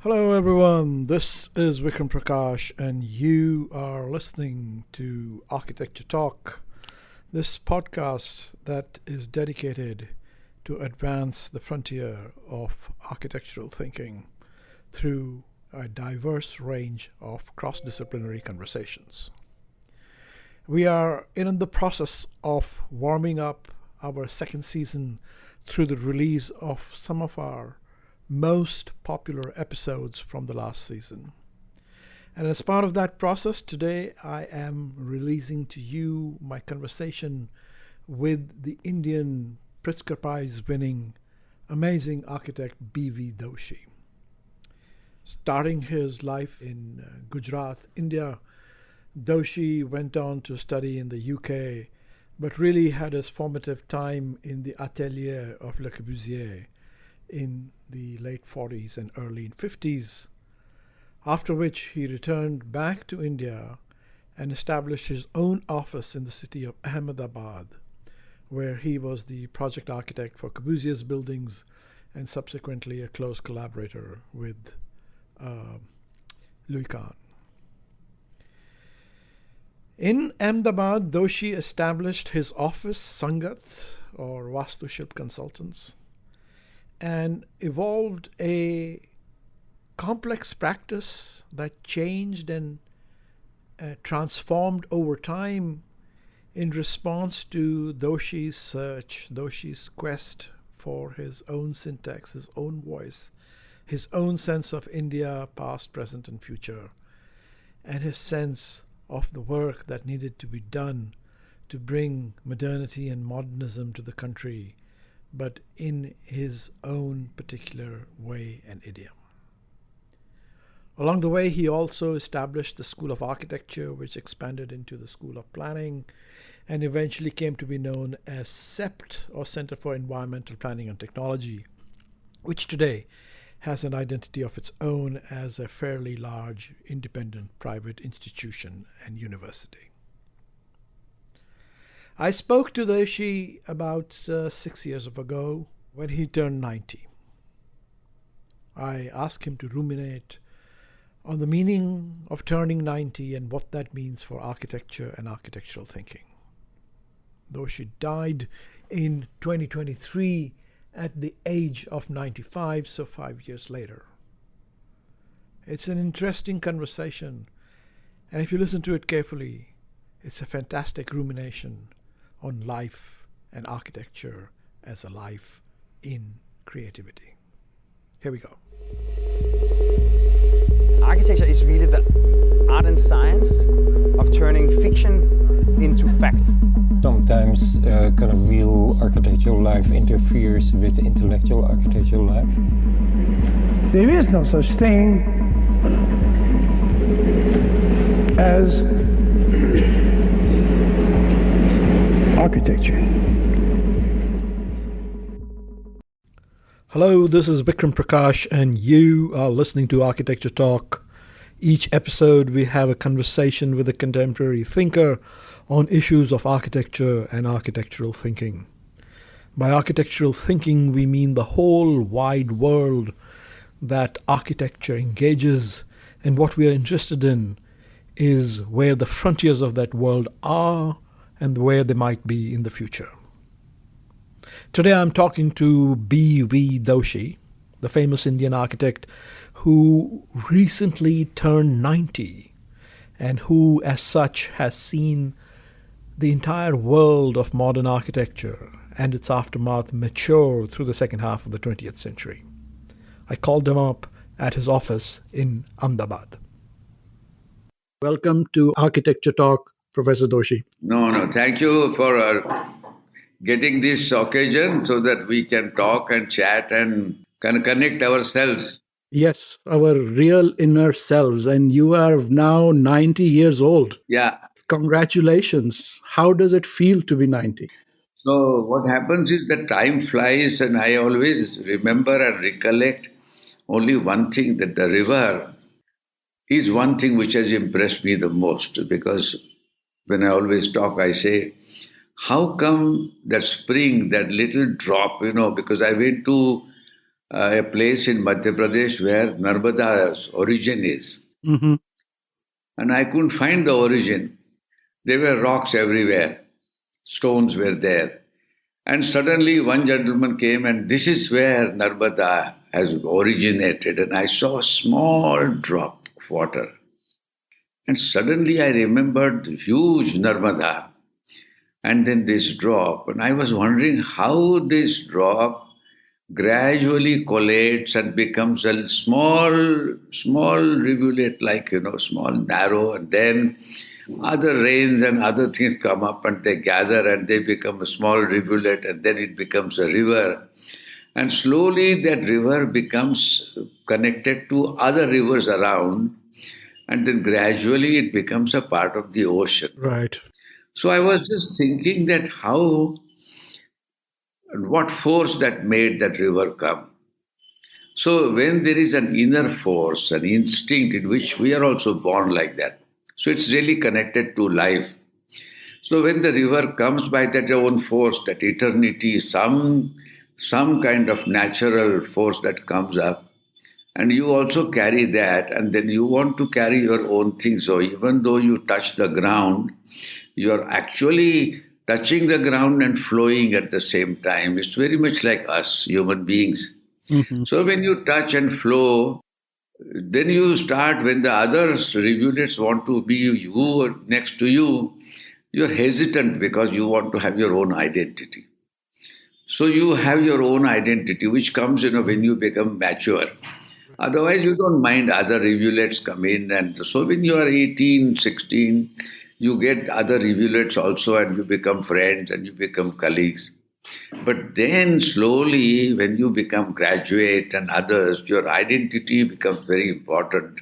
Hello, everyone. This is Vikram Prakash, and you are listening to Architecture Talk, this podcast that is dedicated to advance the frontier of architectural thinking through a diverse range of cross-disciplinary conversations. We are in the process of warming up our second season through the release of some of our most popular episodes from the last season. And as part of that process, today I am releasing to you my conversation with the Indian Pritzker Prize winning amazing architect B.V. Doshi. Starting his life in Gujarat, India, Doshi went on to study in the UK, but really had his formative time in the atelier of Le Corbusier in the late 40s and early 50s, after which he returned back to India and established his own office in the city of Ahmedabad, where he was the project architect for Corbusier's buildings and subsequently a close collaborator with Louis Kahn. In Ahmedabad, Doshi established his office, Sangat, or Vastu Shilp Consultants, and evolved a complex practice that changed and transformed over time in response to Doshi's search, Doshi's quest for his own syntax, his own voice, his own sense of India, past, present, and future, and his sense of the work that needed to be done to bring modernity and modernism to the country, but in his own particular way and idiom. Along the way, he also established the School of Architecture, which expanded into the School of Planning and eventually came to be known as CEPT, or Center for Environmental Planning and Technology, which today has an identity of its own as a fairly large independent private institution and university. I spoke to Doshi about 6 years ago when he turned 90. I asked him to ruminate on the meaning of turning 90 and what that means for architecture and architectural thinking. Doshi died in 2023 at the age of 95, so 5 years later. It's an interesting conversation, and if you listen to it carefully, it's a fantastic rumination on life and architecture as a life in creativity. Here we go. Architecture is really the art and science of turning fiction into fact. Sometimes kind of real architectural life interferes with intellectual architectural life. There is no such thing as architecture. Hello, this is Vikram Prakash, and you are listening to Architecture Talk. Each episode, we have a conversation with a contemporary thinker on issues of architecture and architectural thinking. By architectural thinking, we mean the whole wide world that architecture engages, and what we are interested in is where the frontiers of that world are and where they might be in the future. Today I'm talking to B.V. Doshi, the famous Indian architect who recently turned 90 and who as such has seen the entire world of modern architecture and its aftermath mature through the second half of the 20th century. I called him up at his office in Ahmedabad. Welcome to Architecture Talk, Professor Doshi. No, thank you for getting this occasion so that we can talk and chat and can connect ourselves. Yes, our real inner selves. And you are now 90 years old. Yeah. Congratulations. How does it feel to be 90? So what happens is that time flies, and I always remember and recollect only one thing, that the river is one thing which has impressed me the most, because when I always talk, I say, how come that spring, that little drop, because I went to a place in Madhya Pradesh where Narmada's origin is. Mm-hmm. And I couldn't find the origin. There were rocks everywhere, stones were there. And suddenly one gentleman came, and this is where Narmada has originated. And I saw a small drop of water. And suddenly I remembered the huge Narmada and then this drop. And I was wondering how this drop gradually collates and becomes a small rivulet, like, small, narrow, and then other rains and other things come up and they gather and they become a small rivulet and then it becomes a river. And slowly that river becomes connected to other rivers around and then gradually it becomes a part of the ocean. Right. So I was just thinking that what force that made that river come. So when there is an inner force, an instinct in which we are also born like that, so it's really connected to life. So when the river comes by that own force, that eternity, some kind of natural force that comes up, and you also carry that, and then you want to carry your own thing. So even though you touch the ground, you are actually touching the ground and flowing at the same time. It's very much like us, human beings. Mm-hmm. So when you touch and flow, then you start, when the other rivulets want to be you next to you, you're hesitant because you want to have your own identity. So you have your own identity, which comes, when you become mature. Otherwise, you don't mind other rivulets come in. And so when you are 18, 16, you get other rivulets also and you become friends and you become colleagues. But then slowly, when you become graduate and others, your identity becomes very important.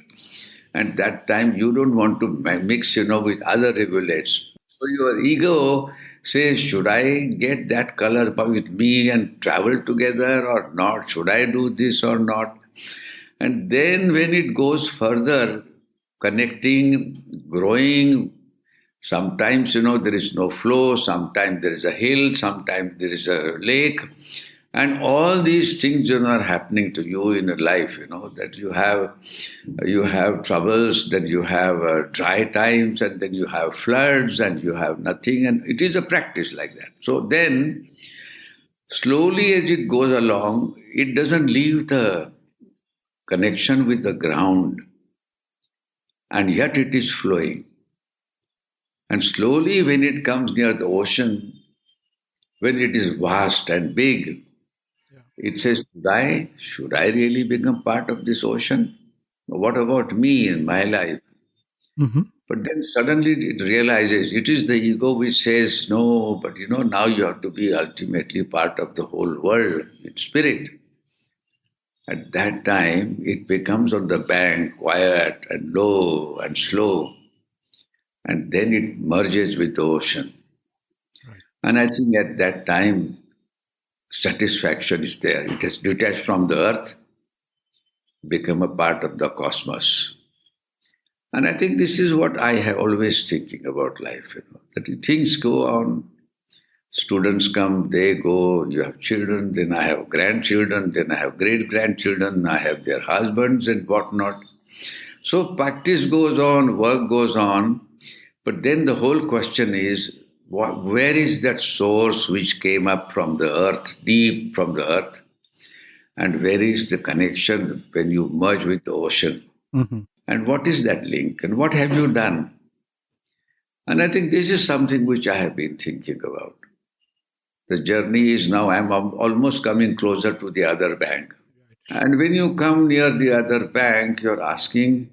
And that time you don't want to mix, with other rivulets. So your ego says, should I get that color with me and travel together or not? Should I do this or not? And then when it goes further, connecting, growing, sometimes, there is no flow, sometimes there is a hill, sometimes there is a lake. And all these things, are happening to you in your life, that you have troubles, then you have dry times, and then you have floods, and you have nothing. And it is a practice like that. So then, slowly as it goes along, it doesn't leave the connection with the ground, and yet it is flowing. And slowly when it comes near the ocean, when it is vast and big, it says, should I really become part of this ocean? What about me in my life? Mm-hmm. But then suddenly it realizes it is the ego which says, no, but now you have to be ultimately part of the whole world, it's spirit. At that time, it becomes on the bank, quiet and low and slow. And then it merges with the ocean. Right. And I think at that time, satisfaction is there. It has detached from the earth, become a part of the cosmos. And I think this is what I have always thinking about life, that things go on. Students come, they go, you have children, then I have grandchildren, then I have great-grandchildren, I have their husbands and whatnot. So practice goes on, work goes on, but then the whole question is, where is that source which came up from the earth, deep from the earth, and where is the connection when you merge with the ocean? Mm-hmm. And what is that link, and what have you done? And I think this is something which I have been thinking about. The journey is now, I'm almost coming closer to the other bank. And when you come near the other bank, you're asking,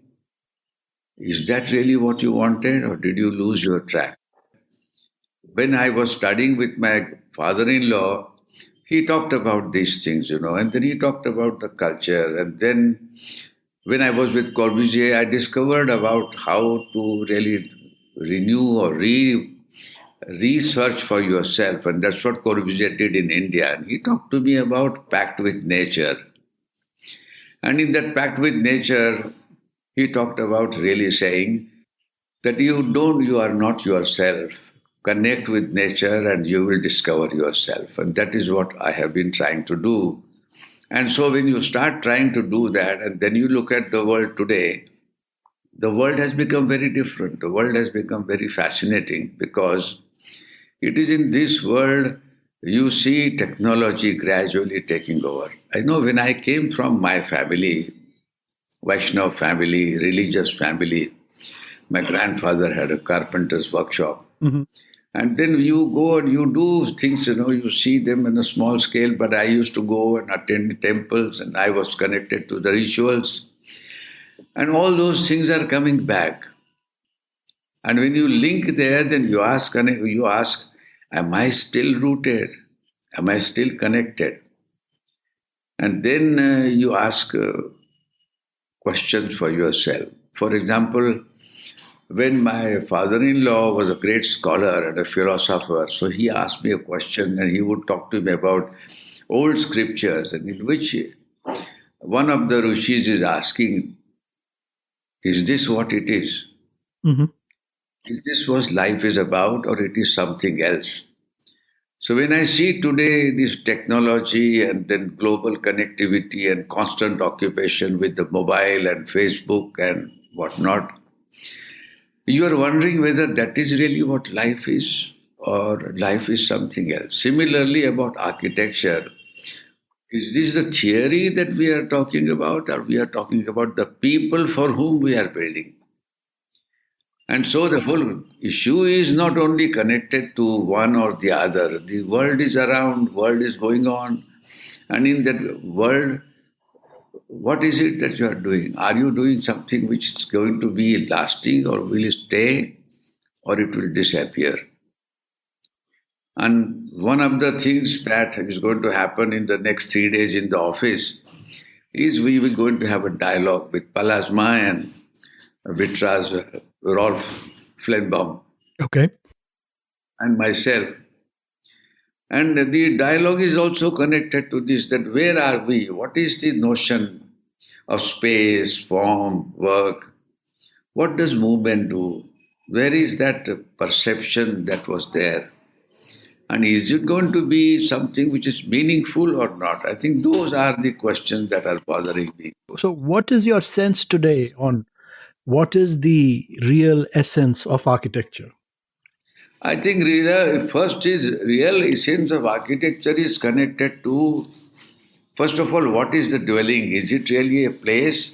is that really what you wanted, or did you lose your track? When I was studying with my father-in-law, he talked about these things, and then he talked about the culture. And then when I was with Corbusier, I discovered about how to really renew or research for yourself. And that's what Corbusier did in India. And he talked to me about pact with nature. And in that pact with nature, he talked about really saying that you are not yourself. Connect with nature and you will discover yourself. And that is what I have been trying to do. And so when you start trying to do that, and then you look at the world today, the world has become very different. The world has become very fascinating because it is in this world you see technology gradually taking over. I know when I came from my family, Vaishnav family, religious family, my grandfather had a carpenter's workshop. And then you go and you do things, you see them in a small scale, but I used to go and attend temples and I was connected to the rituals. And all those things are coming back. And when you link there, then you ask, am I still rooted? Am I still connected? And then you ask questions for yourself. For example, when my father-in-law was a great scholar and a philosopher, so he asked me a question and he would talk to me about old scriptures, and in which one of the rishis is asking, is this what it is? Is this what life is about, or it is something else? So when I see today this technology and then global connectivity and constant occupation with the mobile and Facebook and whatnot, you are wondering whether that is really what life is or life is something else. Similarly, about architecture, is this the theory that we are talking about, or we are talking about the people for whom we are building? And so the whole issue is not only connected to one or the other. The world is around, world is going on, and in that world, what is it that you are doing? Are you doing something which is going to be lasting, or will it stay, or it will disappear? And one of the things that is going to happen in the next 3 days in the office is we will going to have a dialogue with Palasma and Vitras, Rolf Flenbaum. Okay. And myself. And the dialogue is also connected to this, that where are we? What is the notion of space, form, work? What does movement do? Where is that perception that was there? And is it going to be something which is meaningful or not? I think those are the questions that are bothering me. So, what is your sense today on what is the real essence of architecture? I think real essence of architecture is connected to, first of all, what is the dwelling? Is it really a place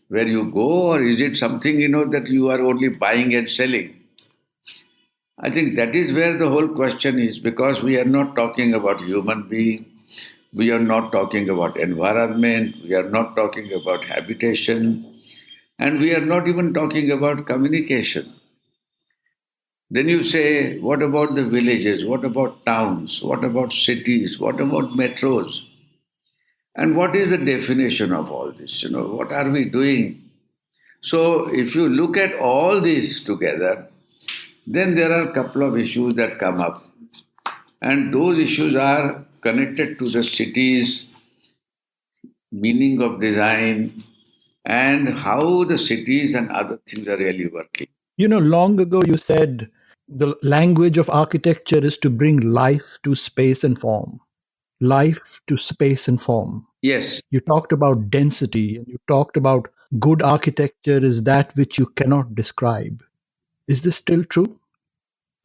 where you go, or is it something, that you are only buying and selling? I think that is where the whole question is, because we are not talking about human being, we are not talking about environment, we are not talking about habitation, and we are not even talking about communication. Then you say, what about the villages? What about towns? What about cities? What about metros? And what is the definition of all this? What are we doing? So if you look at all this together, then there are a couple of issues that come up. And those issues are connected to the cities, meaning of design, and how the cities and other things are really working. Long ago you said the language of architecture is to bring life to space and form. Life to space and form. Yes, You talked about density and you talked about good architecture is that which you cannot describe. Is this still true?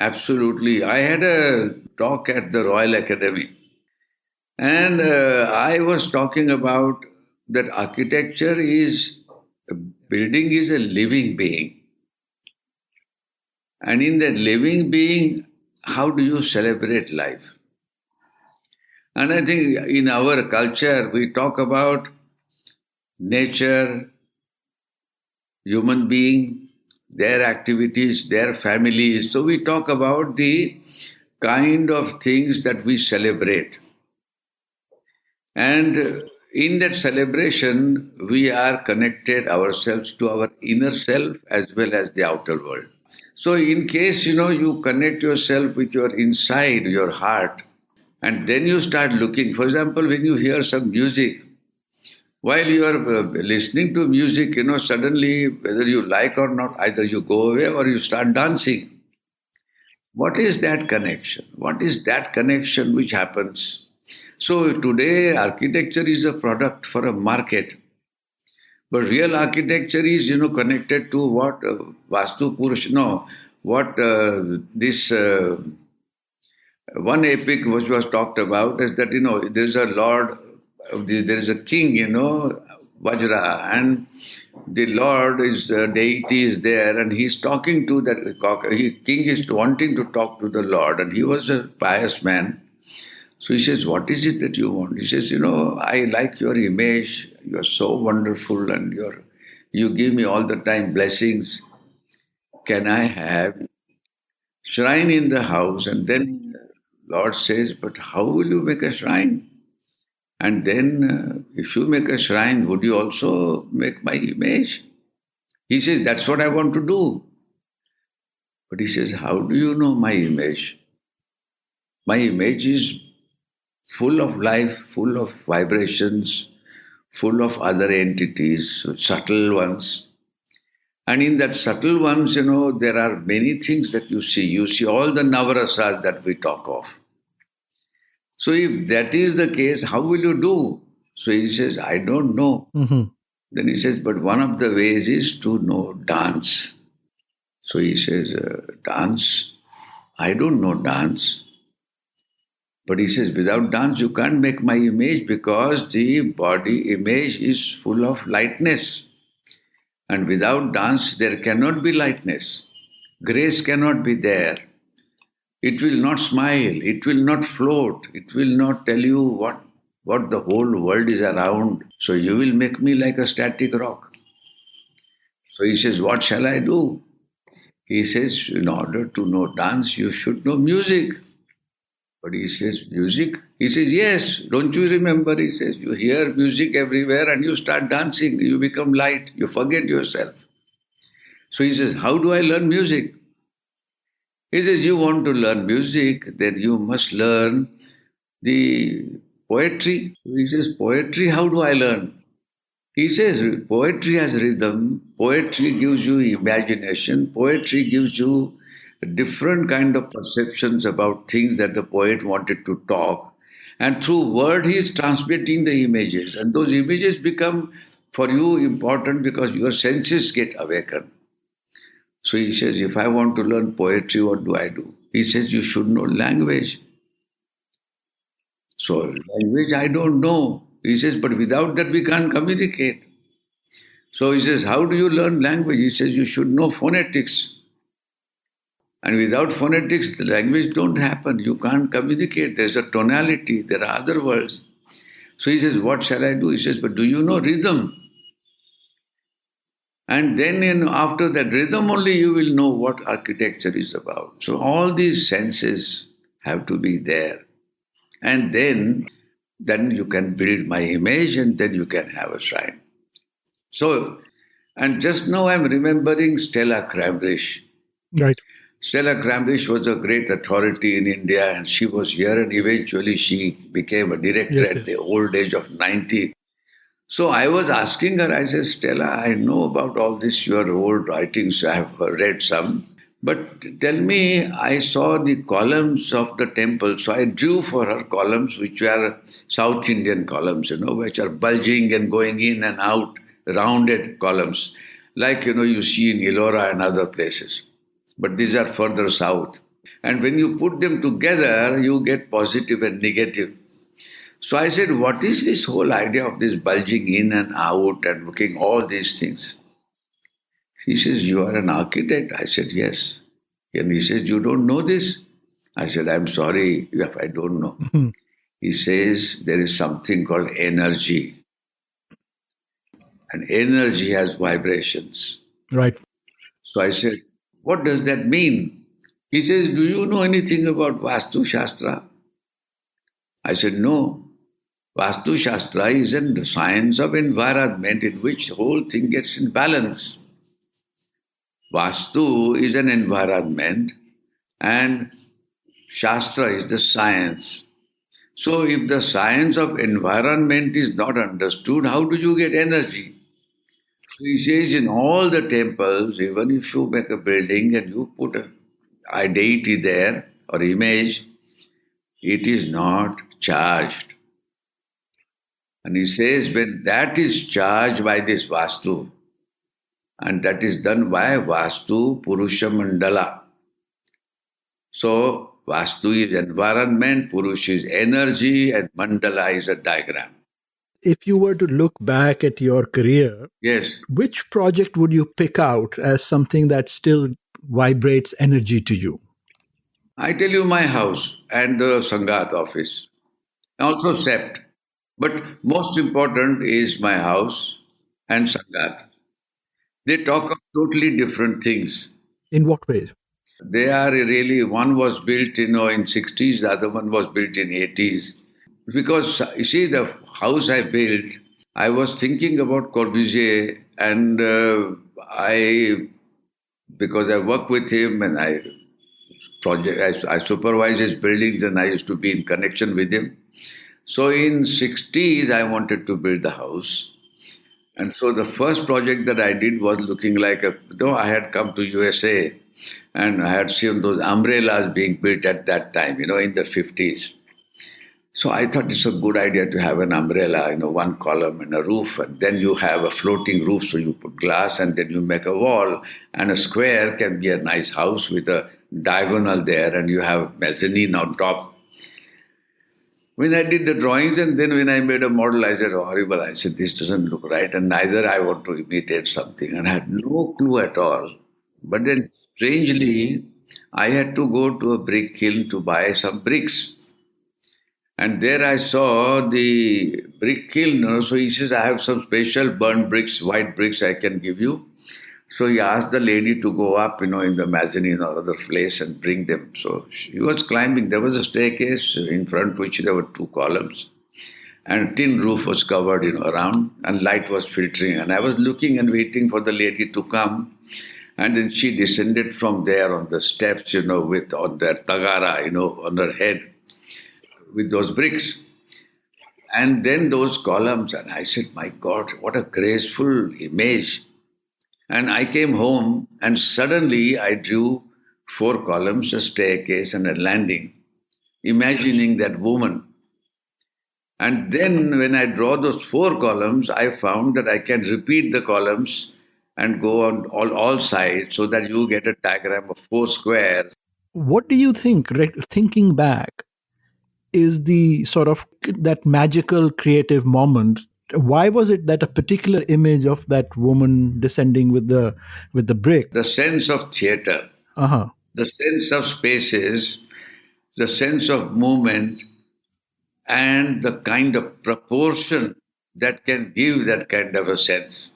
absolutely. I had a talk at the Royal Academy, and I was talking about that architecture is, a building is a living being. And in that living being, how do you celebrate life? And I think in our culture, we talk about nature, human being, their activities, their families. So we talk about the kind of things that we celebrate. And in that celebration, we are connected ourselves to our inner self as well as the outer world. So in case, you connect yourself with your inside, your heart, and then you start looking. For example, when you hear some music, while you are listening to music, suddenly, whether you like or not, either you go away or you start dancing. What is that connection? What is that connection which happens? So today architecture is a product for a market. But real architecture is, connected to what Vastu Purush, no, what this one epic which was talked about is that, there is a lord, there is a king, Vajra, and the lord is, deity is there, and he's talking to that king is wanting to talk to the lord, and he was a pious man. So he says, what is it that you want? He says, I like your image. You are so wonderful and you give me all the time blessings. Can I have shrine in the house? And then Lord says, but how will you make a shrine? And then if you make a shrine, would you also make my image? He says, that's what I want to do. But he says, how do you know my image? My image is full of life, full of vibrations, full of other entities, subtle ones. And in that subtle ones, there are many things that you see. You see all the navarasas that we talk of. So if that is the case, how will you do? So he says, I don't know. Mm-hmm. Then he says, but one of the ways is to know dance. So he says, dance? I don't know dance. But he says, without dance, you can't make my image because the body image is full of lightness. And without dance, there cannot be lightness. Grace cannot be there. It will not smile. It will not float. It will not tell you what the whole world is around. So you will make me like a static rock. So he says, what shall I do? He says, in order to know dance, you should know music. But he says, music? He says, yes, don't you remember? He says, you hear music everywhere and you start dancing, you become light, you forget yourself. So he says, how do I learn music? He says, you want to learn music, then you must learn the poetry. He says, poetry, how do I learn? He says, poetry has rhythm, poetry gives you imagination, poetry gives you different kind of perceptions about things that the poet wanted to talk. And through word, he is transmitting the images. And those images become for you important because your senses get awakened. So he says, if I want to learn poetry, what do I do? He says, you should know language. So language, I don't know. He says, but without that, we can't communicate. So he says, how do you learn language? He says, you should know phonetics. And without phonetics, the language don't happen. You can't communicate. There's a tonality. There are other words. So he says, what shall I do? He says, but do you know rhythm? And then after that rhythm only you will know what architecture is about. So all these senses have to be there. And then you can build my image and then you can have a shrine. So, and just now I'm remembering Stella Cramrish. Right. Stella Cramrish was a great authority in India and she was here and eventually she became a director at the old age of 90. So I was asking her, I said, Stella, I know about all this, your old writings, I have read some. But tell me, I saw the columns of the temple, so I drew for her columns which were South Indian columns, which are bulging and going in and out, rounded columns, like, you see in Ellora and other places. But these are further south. And when you put them together, you get positive and negative. So I said, what is this whole idea of this bulging in and out and looking all these things? He says, you are an architect. I said, yes. And he says, you don't know this? I said, I'm sorry if I don't know. He says, there is something called energy. And energy has vibrations. Right. So I said, what does that mean? He says, do you know anything about Vastu Shastra? I said, no. Vastu Shastra is the science of environment in which the whole thing gets in balance. Vastu is an environment and Shastra is the science. So if the science of environment is not understood, how do you get energy? So he says in all the temples, even if you make a building and you put a deity there or image, it is not charged. And he says, when that is charged by this Vastu, and that is done by Vastu Purusha Mandala. So, Vastu is environment, Purusha is energy, and Mandala is a diagram. If you were to look back at your career, Yes, which project would you pick out as something that still vibrates energy to you? I tell you my house and the Sangat office. Also SEPT. But most important is my house and Sangat. They talk of totally different things. In what way? They are really, one was built, in 60s, the other one was built in 80s. Because you see, the house I built, I was thinking about Corbusier, and because I work with him and I supervise his buildings and I used to be in connection with him. So in 60s, I wanted to build the house. And so the first project that I did was looking like though I had come to USA and I had seen those umbrellas being built at that time, in the 50s. So I thought it's a good idea to have an umbrella, one column and a roof, and then you have a floating roof, so you put glass and then you make a wall, and a square can be a nice house with a diagonal there, and you have mezzanine on top. When I did the drawings and then when I made a model, I said, oh, horrible. I said, this doesn't look right, and neither I want to imitate something, and I had no clue at all. But then strangely, I had to go to a brick kiln to buy some bricks. And there I saw the brick kiln. So he says, I have some special burnt bricks, white bricks I can give you. So he asked the lady to go up, in the mezzanine or other place and bring them. So she was climbing. There was a staircase in front which there were two columns. And a tin roof was covered, around, and light was filtering. And I was looking and waiting for the lady to come. And then she descended from there on the steps, with on their tagara, on her head, with those bricks. And then those columns, and I said, my God, what a graceful image. And I came home and suddenly I drew 4 columns, a staircase and a landing, imagining that woman. And then when I draw those 4 columns, I found that I can repeat the columns and go on all sides so that you get a diagram of 4 squares. What do you think, thinking back, is the sort of that magical creative moment? Why was it that a particular image of that woman descending with the brick? The sense of theatre, the sense of spaces, the sense of movement, and the kind of proportion that can give that kind of a sense.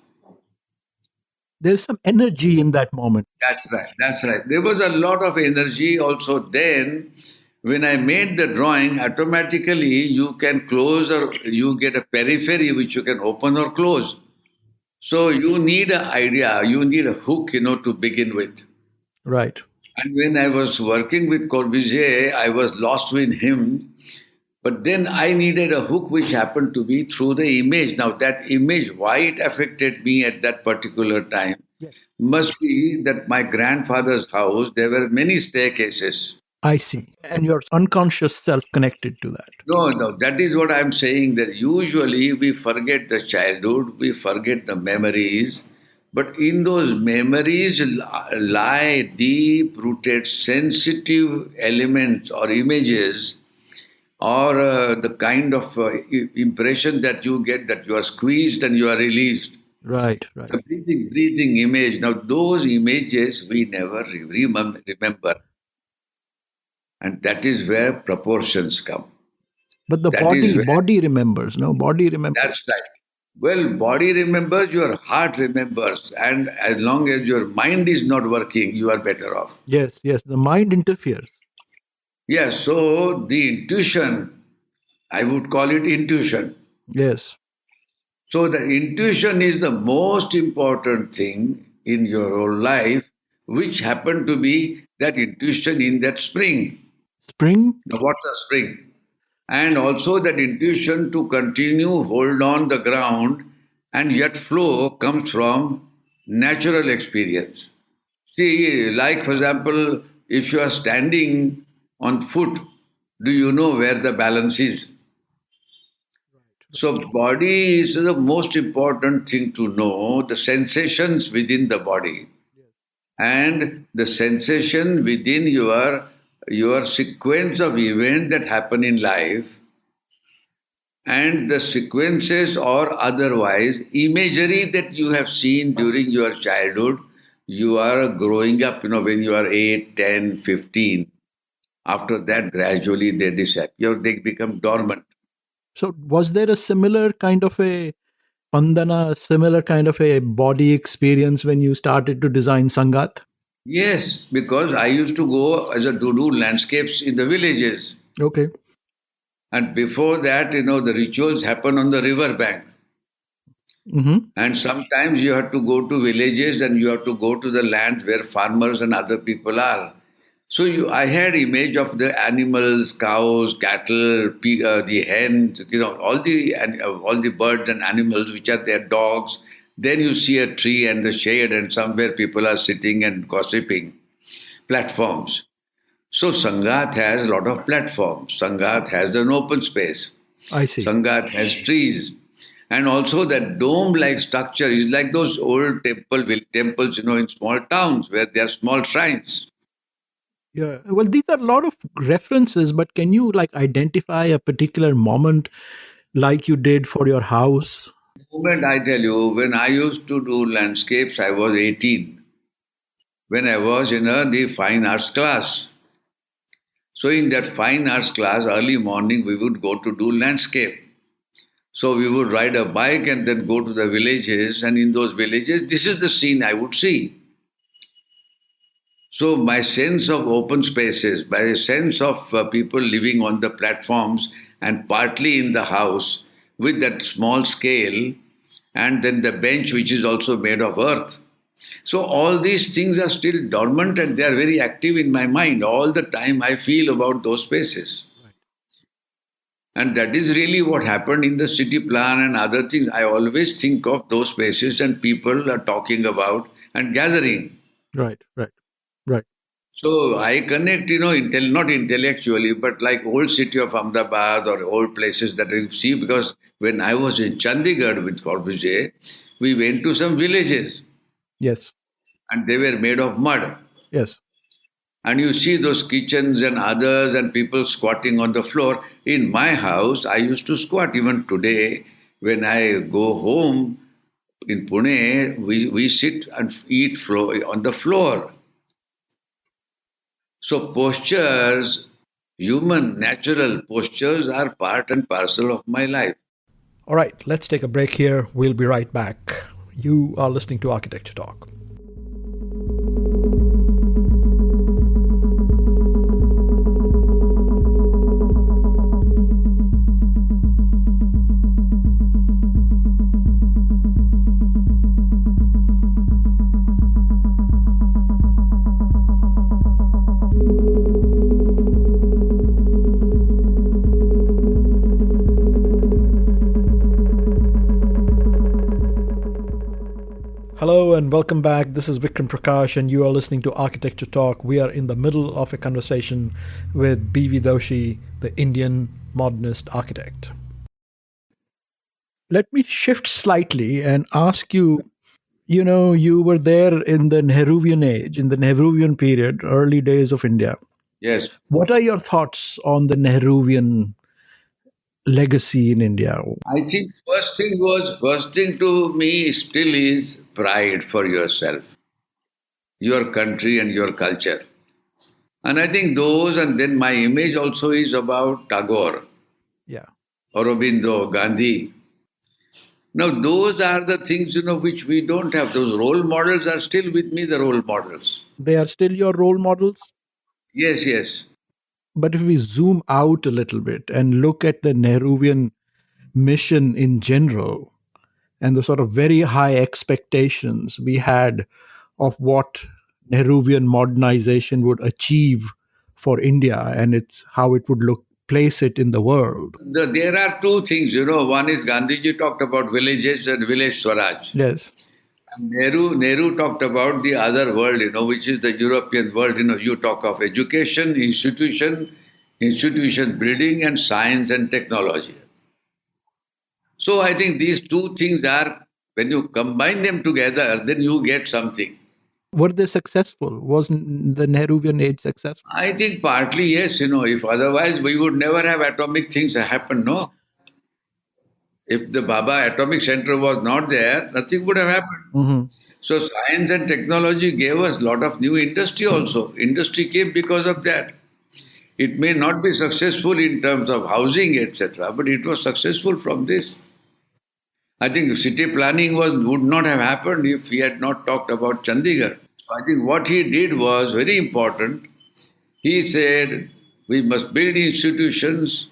There's some energy in that moment. That's right. There was a lot of energy also then. When I made the drawing, automatically you can close or you get a periphery which you can open or close. So you need an idea, you need a hook, to begin with. Right. And when I was working with Corbusier, I was lost with him. But then I needed a hook which happened to be through the image. Now that image, why it affected me at that particular time, must be that my grandfather's house, there were many staircases. I see. And your unconscious self connected to that. No, that is what I'm saying, that usually we forget the childhood, we forget the memories, but in those memories lie deep-rooted, sensitive elements or images, or the kind of impression that you get that you are squeezed and you are released. Right. A breathing image. Now, those images we never remember. And that is where proportions come. But the body remembers, no? Body remembers. That's right. Well, body remembers, your heart remembers. And as long as your mind is not working, you are better off. Yes. The mind interferes. Yes, so the intuition, I would call it intuition. Yes. So the intuition is the most important thing in your whole life, which happened to be that intuition in that spring. Spring? The water spring. And also that intuition to continue, hold on the ground, and yet flow comes from natural experience. See, like for example, if you are standing on foot, do you know where the balance is? So body is the most important thing to know, the sensations within the body and the sensation within your sequence of events that happen in life and the sequences or otherwise imagery that you have seen during your childhood. You are growing up, when you are 8, 10, 15. After that, gradually they disappear, they become dormant. So, was there a similar kind of a pandana, similar kind of a body experience when you started to design Sangat? Yes, because I used to go to do landscapes in the villages. Okay. And before that, the rituals happen on the river bank. Mm-hmm. And sometimes you have to go to villages and you have to go to the land where farmers and other people are. So I had image of the animals, cows, cattle, the hens, all the birds and animals which are their dogs. Then you see a tree and the shade, and somewhere people are sitting and gossiping. Platforms. So Sangat has a lot of platforms. Sangat has an open space. I see. Sangat has trees. And also that dome-like structure is like those old temples, in small towns where there are small shrines. Yeah. Well, these are a lot of references, but can you identify a particular moment like you did for your house? The moment I tell you, when I used to do landscapes, I was 18. When I was in the fine arts class. So in that fine arts class, early morning, we would go to do landscape. So we would ride a bike and then go to the villages, and in those villages, this is the scene I would see. So my sense of open spaces, my sense of people living on the platforms and partly in the house with that small scale, and then the bench which is also made of earth. So all these things are still dormant and they are very active in my mind. All the time I feel about those spaces. And that is really what happened in the city plan and other things. I always think of those spaces and people are talking about and gathering. Right. So I connect, not intellectually, but like old city of Ahmedabad or old places that I see, because when I was in Chandigarh with Corbusier, we went to some villages Yes. and they were made of mud. Yes. And you see those kitchens and others and people squatting on the floor. In my house, I used to squat. Even today, when I go home in Pune, we sit and eat on the floor. So postures, human, natural postures are part and parcel of my life. All right. Let's take a break here. We'll be right back. You are listening to Architecture Talk. Hello and welcome back. This is Vikram Prakash, and you are listening to Architecture Talk. We are in the middle of a conversation with B.V. Doshi, the Indian modernist architect. Let me shift slightly and ask you, you were there in the Nehruvian age, in the Nehruvian period, early days of India. Yes. What are your thoughts on the Nehruvian legacy in India? I think first thing to me still is pride for yourself, your country and your culture. And I think those, and then my image also is about Tagore, Yeah. Aurobindo, Gandhi. Now those are the things, which we don't have. Those role models are still with me, the role models. They are still your role models? Yes, yes. But if we zoom out a little bit and look at the Nehruvian mission in general and the sort of very high expectations we had of what Nehruvian modernization would achieve for India and it's how it would place it in the world. There are two things, One is Gandhiji talked about villages and village Swaraj. Yes. And Nehru talked about the other world, which is the European world. You talk of education, institution building, and science and technology. So I think these two things are, when you combine them together, then you get something. Were they successful? Was the Nehruvian age successful? I think partly yes, if otherwise we would never have atomic things happen, no? If the Baba Atomic Center was not there, nothing would have happened. Mm-hmm. So science and technology gave us a lot of new industry also. Industry came because of that. It may not be successful in terms of housing, etc., but it was successful from this. I think city planning would not have happened if he had not talked about Chandigarh. So I think what he did was very important. He said we must build institutions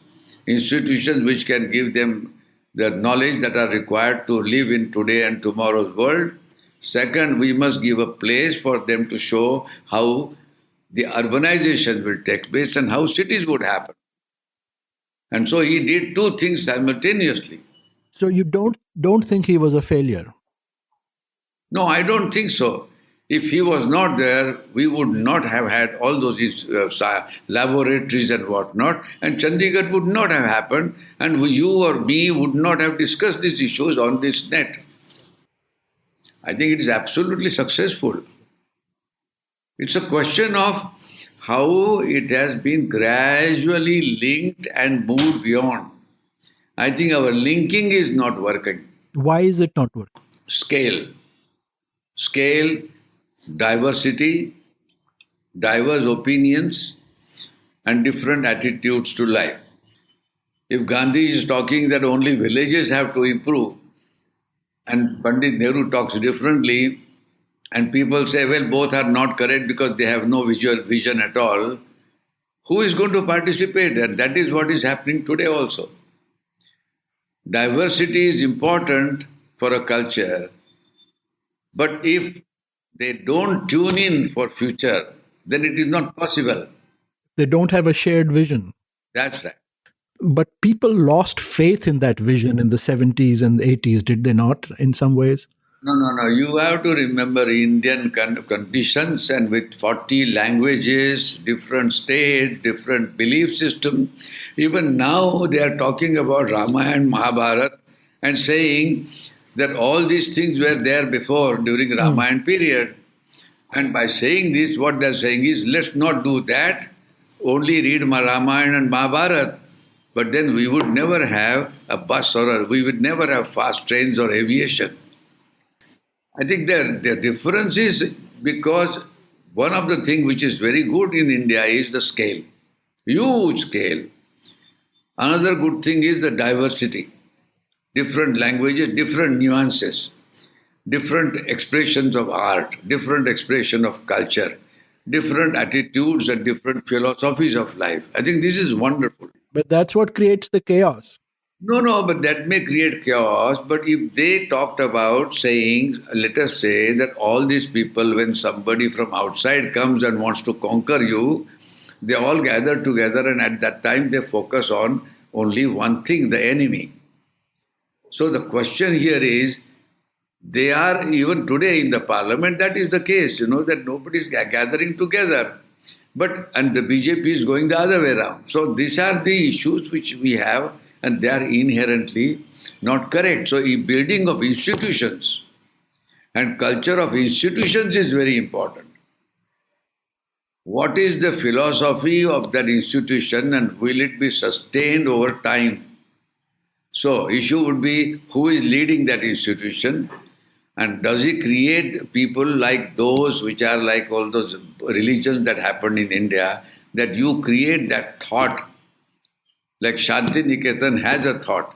which can give them the knowledge that are required to live in today and tomorrow's world. Second, we must give a place for them to show how the urbanization will take place and how cities would happen. And so he did two things simultaneously. So you don't think he was a failure? No, I don't think so. If he was not there, we would not have had all those laboratories and whatnot, and Chandigarh would not have happened, and you or me would not have discussed these issues on this net. I think it is absolutely successful. It's a question of how it has been gradually linked and moved beyond. I think our linking is not working. Why is it not working? Scale, diversity, diverse opinions, and different attitudes to life. If Gandhi is talking that only villages have to improve, and Pandit Nehru talks differently, and people say, well, both are not correct because they have no vision at all, who is going to participate? And that is what is happening today also. Diversity is important for a culture, but if they don't tune in for future, then it is not possible. They don't have a shared vision. That's right. But people lost faith in that vision in the 70s and 80s, did they not, in some ways? No. You have to remember Indian conditions, and with 40 languages, different states, different belief system. Even now they are talking about Ramayana and Mahabharata and saying that all these things were there before during Ramayana period. And by saying this, what they are saying is, let's not do that, only read Ramayana and Mahabharata. But then we would never have a bus we would never have fast trains or aviation. I think the difference is because one of the things which is very good in India is the scale, huge scale. Another good thing is the diversity, different languages, different nuances, different expressions of art, different expression of culture, different attitudes and different philosophies of life. I think this is wonderful. But that's what creates the chaos. No, but that may create chaos. But if they talked about saying, let us say that all these people, when somebody from outside comes and wants to conquer you, they all gather together and at that time they focus on only one thing, the enemy. So the question here is, they are, even today in the parliament, that is the case, that nobody is gathering together. And the BJP is going the other way around. So these are the issues which we have, and they are inherently not correct. So building of institutions and culture of institutions is very important. What is the philosophy of that institution and will it be sustained over time? So issue would be, who is leading that institution? And does he create people like those which are like all those religions that happened in India, that you create that thought, like Shanti Niketan has a thought,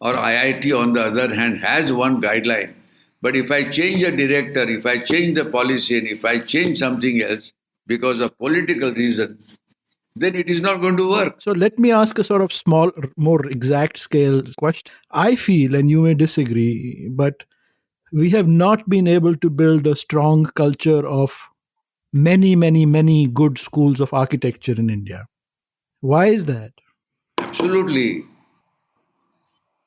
or IIT on the other hand has one guideline. But if I change a director, if I change the policy, and if I change something else because of political reasons, then it is not going to work. So let me ask a sort of small, more exact scale question. I feel, and you may disagree, but we have not been able to build a strong culture of many good schools of architecture in India. Why is that? Absolutely.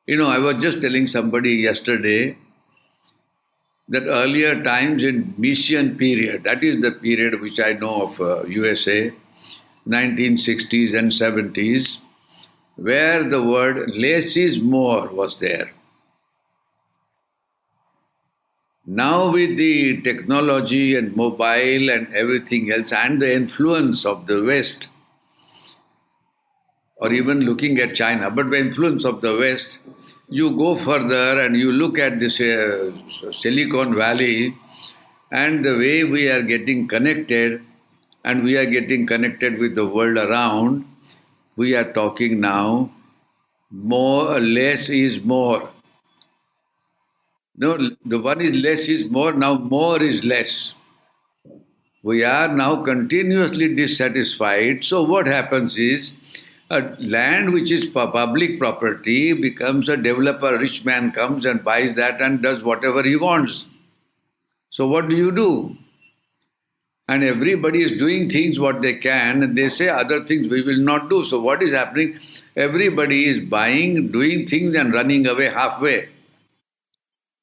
I was just telling somebody yesterday that earlier times in Mission period, that is the period which I know of USA, 1960s and 70s, where the word less is more was there. Now with the technology and mobile and everything else and the influence of the West, or even looking at China, but the influence of the West, you go further and you look at this Silicon Valley and the way we are getting connected, and we are getting connected with the world around. We are talking now more, less is more. No, the one is less is more, now more is less. We are now continuously dissatisfied. So what happens is, a land which is public property becomes a developer, rich man comes and buys that and does whatever he wants. So what do? And everybody is doing things what they can, and they say other things we will not do. So what is happening? Everybody is buying, doing things and running away halfway.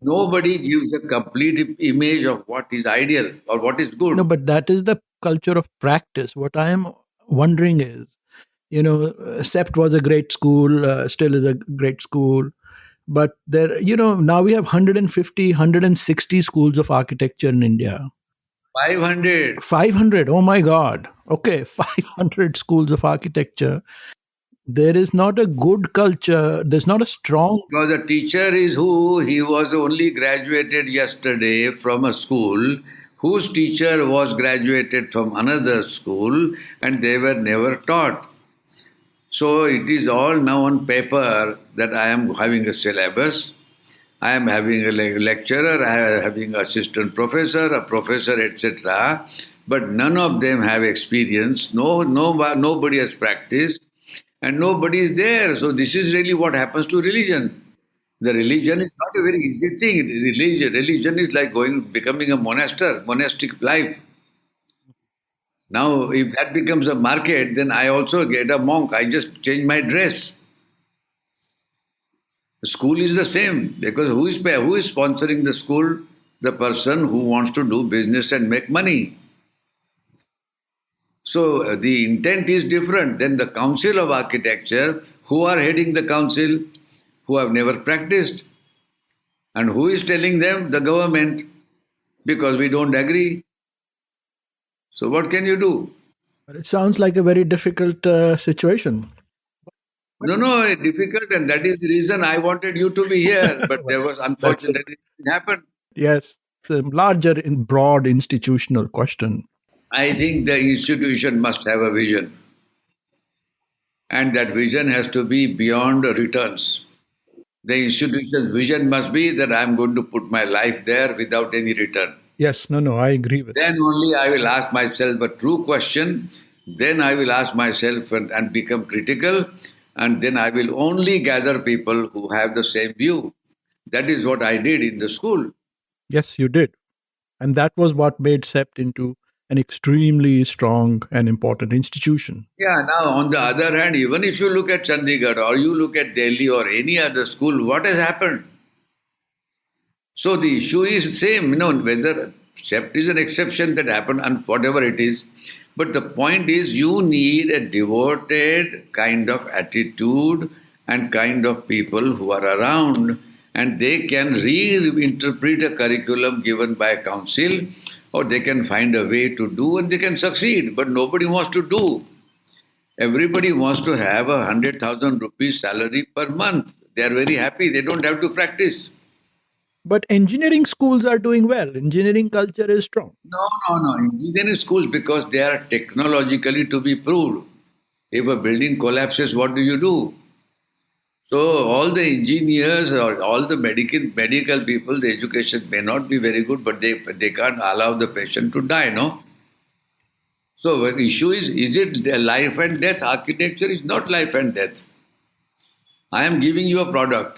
Nobody gives a complete image of what is ideal or what is good. No, but that is the culture of practice. What I am wondering is, SEPT was a great school, still is a great school. But there, now we have 150, 160 schools of architecture in India. 500. 500, oh my God. Okay, 500 schools of architecture. There is not a good culture. There's not a strong. Because a teacher is who? He was only graduated yesterday from a school whose teacher was graduated from another school and they were never taught. So it is all now on paper that I am having a syllabus, I am having a lecturer, I am having assistant professor, a professor, etc. But none of them have experience. Nobody has practiced, and nobody is there. So this is really what happens to religion. The religion is not a very easy thing. Religion is like becoming a monastic life. Now, if that becomes a market, then I also get a monk. I just change my dress. The school is the same, because who is sponsoring the school? The person who wants to do business and make money. So the intent is different. Then the Council of Architecture, who are heading the council? Who have never practiced. And who is telling them? The government, because we don't agree. So what can you do? It sounds like a very difficult situation. No, difficult, and that is the reason I wanted you to be here. But there was, unfortunately, it happened. Yes, it's a larger, broad institutional question. I think the institution must have a vision. And that vision has to be beyond returns. The institution's vision must be that I'm going to put my life there without any return. Yes, no, I agree with Then only I will ask myself a true question. Then I will ask myself and become critical. And then I will only gather people who have the same view. That is what I did in the school. Yes, you did. And that was what made SEPT into an extremely strong and important institution. Yeah, now on the other hand, even if you look at Chandigarh or you look at Delhi or any other school, what has happened? So the issue is same, whether SEPT is an exception that happened and whatever it is. But the point is, you need a devoted kind of attitude and kind of people who are around, and they can reinterpret a curriculum given by a council, or they can find a way to do and they can succeed. But nobody wants to do. Everybody wants to have 100,000 rupees salary per month. They are very happy. They don't have to practice. But engineering schools are doing well. Engineering culture is strong. No. Engineering schools, because they are technologically to be proved. If a building collapses, what do? So all the engineers or all the medical people, the education may not be very good, but they can't allow the patient to die, no? So the issue is it life and death? Architecture is not life and death. I am giving you a product.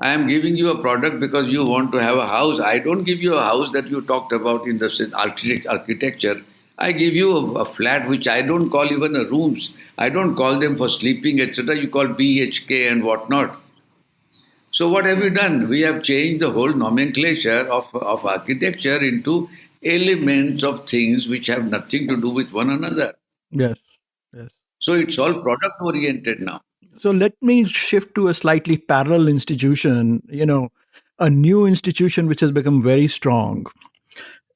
I am giving you a product because you want to have a house. I don't give you a house that you talked about in the architecture. I give you a flat which I don't call even a rooms. I don't call them for sleeping, etc. You call BHK and whatnot. So what have we done? We have changed the whole nomenclature of architecture into elements of things which have nothing to do with one another. Yes. So it's all product oriented now. So let me shift to a slightly parallel institution, a new institution which has become very strong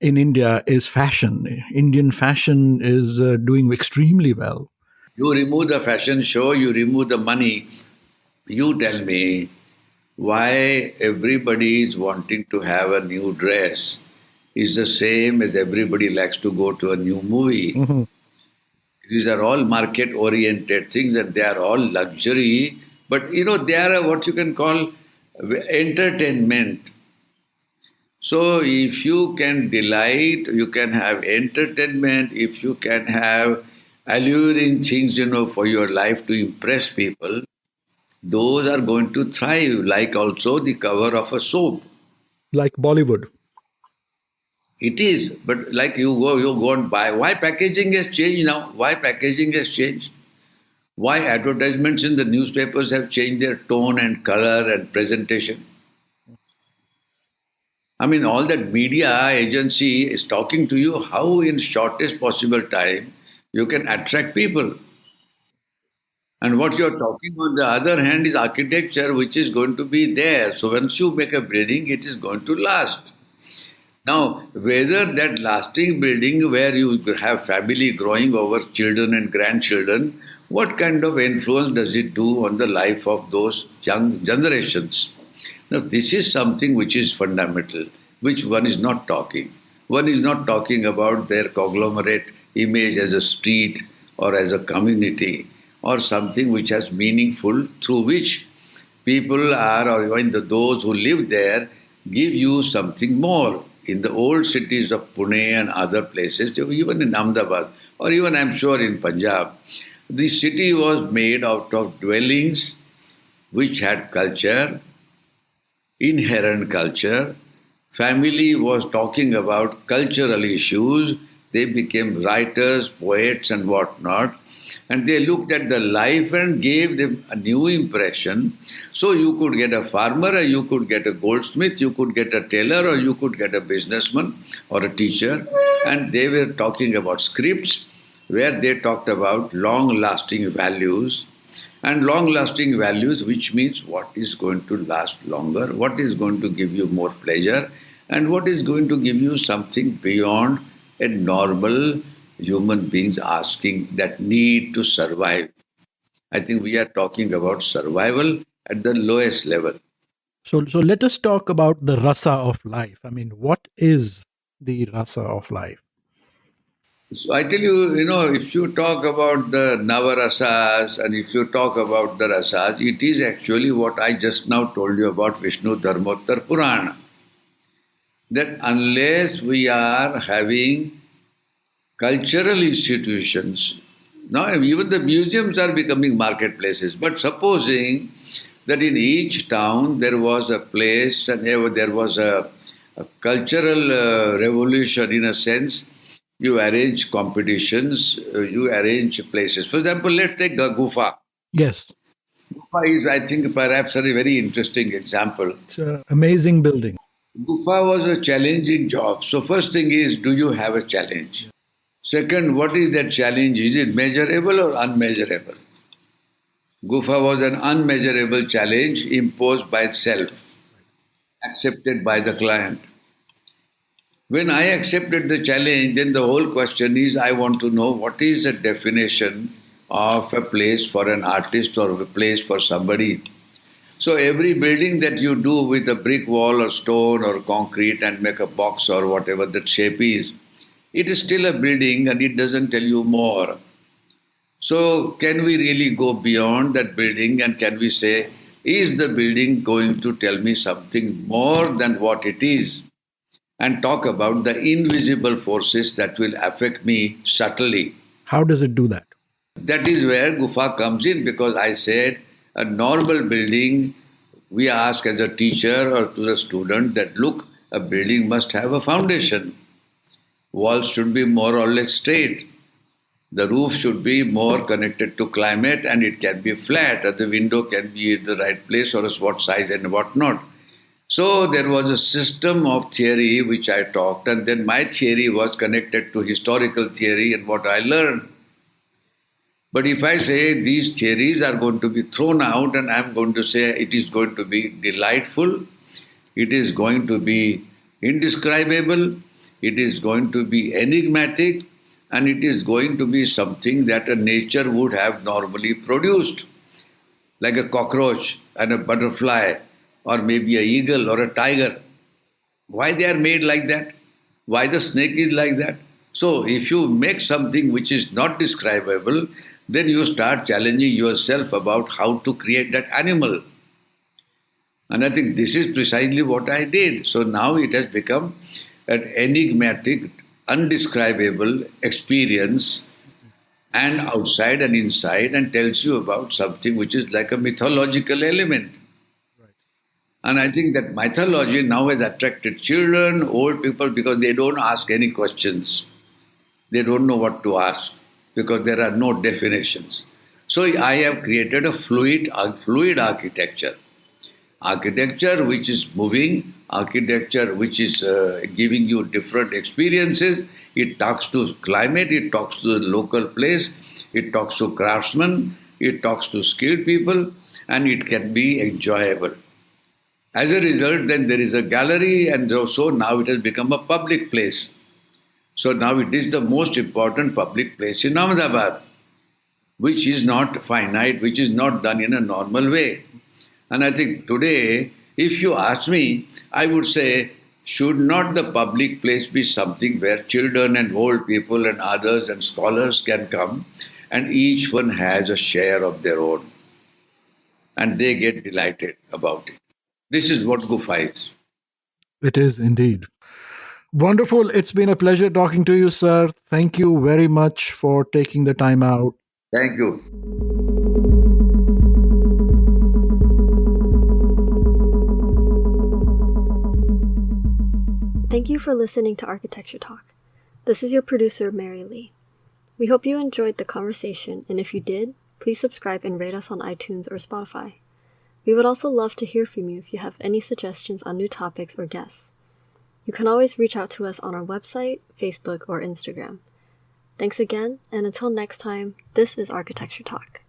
in India is fashion. Indian fashion is doing extremely well. You remove the fashion show, you remove the money. You tell me why everybody is wanting to have a new dress is the same as everybody likes to go to a new movie. Mhm. These are all market oriented things and they are all luxury, but they are what you can call entertainment. So if you can delight, you can have entertainment, if you can have alluring things, for your life to impress people, those are going to thrive, like also the cover of a soap. Like Bollywood. It is, but like you go and buy. Why packaging has changed now? Why packaging has changed? Why advertisements in the newspapers have changed their tone and color and presentation? I mean, all that media agency is talking to you how, in shortest possible time, you can attract people. And what you're talking on the other hand is architecture, which is going to be there. So once you make a building, it is going to last. Now, whether that lasting building where you have family growing over children and grandchildren, what kind of influence does it do on the life of those young generations? Now, this is something which is fundamental, which one is not talking. One is not talking about their conglomerate image as a street or as a community or something which has meaningful through which people are, or even those who live there, give you something more. In the old cities of Pune and other places, even in Ahmedabad, or even I'm sure in Punjab, the city was made out of dwellings which had culture, inherent culture. Family was talking about cultural issues. They became writers, poets, and whatnot. And they looked at the life and gave them a new impression. So you could get a farmer, or you could get a goldsmith, you could get a tailor, or you could get a businessman or a teacher. And they were talking about scripts where they talked about long lasting values. And long lasting values, which means what is going to last longer, what is going to give you more pleasure, and what is going to give you something beyond a normal human beings asking that need to survive. I think we are talking about survival at the lowest level. So let us talk about the rasa of life. I mean, what is the rasa of life? So I tell you, if you talk about the Navarasas and if you talk about the Rasas, it is actually what I just now told you about Vishnu Dharmottar Purana. That unless we are having cultural institutions, now even the museums are becoming marketplaces, but supposing that in each town there was a place and there was a cultural revolution in a sense, you arrange competitions, you arrange places. For example, let's take a Gufa. Yes, Gufa is, I think, perhaps a very interesting example. it's an amazing building. Gufa was a challenging job. So first thing is, do you have a challenge? Second, what is that challenge? Is it measurable or unmeasurable? Gufa was an unmeasurable challenge imposed by itself, accepted by the client. When I accepted the challenge, then the whole question is I want to know what is the definition of a place for an artist or a place for somebody. So every building that you do with a brick wall or stone or concrete and make a box or whatever that shape is, it is still a building and it doesn't tell you more. So can we really go beyond that building and can we say, is the building going to tell me something more than what it is? And talk about the invisible forces that will affect me subtly. How does it do that? That is where Gufa comes in, because I said a normal building, we ask as a teacher or to the student that look, a building must have a foundation. Walls should be more or less straight. The roof should be more connected to climate and it can be flat, or the window can be in the right place or what size and what not. So there was a system of theory which I talked, and then my theory was connected to historical theory and what I learned. But if I say these theories are going to be thrown out and I'm going to say it is going to be delightful, it is going to be indescribable, it is going to be enigmatic, and it is going to be something that a nature would have normally produced, like a cockroach and a butterfly, or maybe an eagle or a tiger. Why they are made like that? Why the snake is like that? So if you make something which is not describable, then you start challenging yourself about how to create that animal. And I think this is precisely what I did. So now it has become an enigmatic, undescribable experience, and outside and inside, and tells you about something which is like a mythological element. And I think that mythology now has attracted children, old people, because they don't ask any questions. They don't know what to ask because there are no definitions. So I have created a fluid architecture. Architecture which is moving, architecture which is giving you different experiences. It talks to climate, it talks to the local place, it talks to craftsmen, it talks to skilled people, and it can be enjoyable. As a result, then there is a gallery, and so now it has become a public place. So now it is the most important public place in Ahmedabad, which is not finite, which is not done in a normal way. And I think today, if you ask me, I would say, should not the public place be something where children and old people and others and scholars can come, and each one has a share of their own, and they get delighted about it. This is what Gufa is. It is indeed. Wonderful. It's been a pleasure talking to you, sir. Thank you very much for taking the time out. Thank you. Thank you for listening to Architecture Talk. This is your producer, Mary Lee. We hope you enjoyed the conversation, and if you did, please subscribe and rate us on iTunes or Spotify. We would also love to hear from you if you have any suggestions on new topics or guests. You can always reach out to us on our website, Facebook, or Instagram. Thanks again, and until next time, this is Architecture Talk.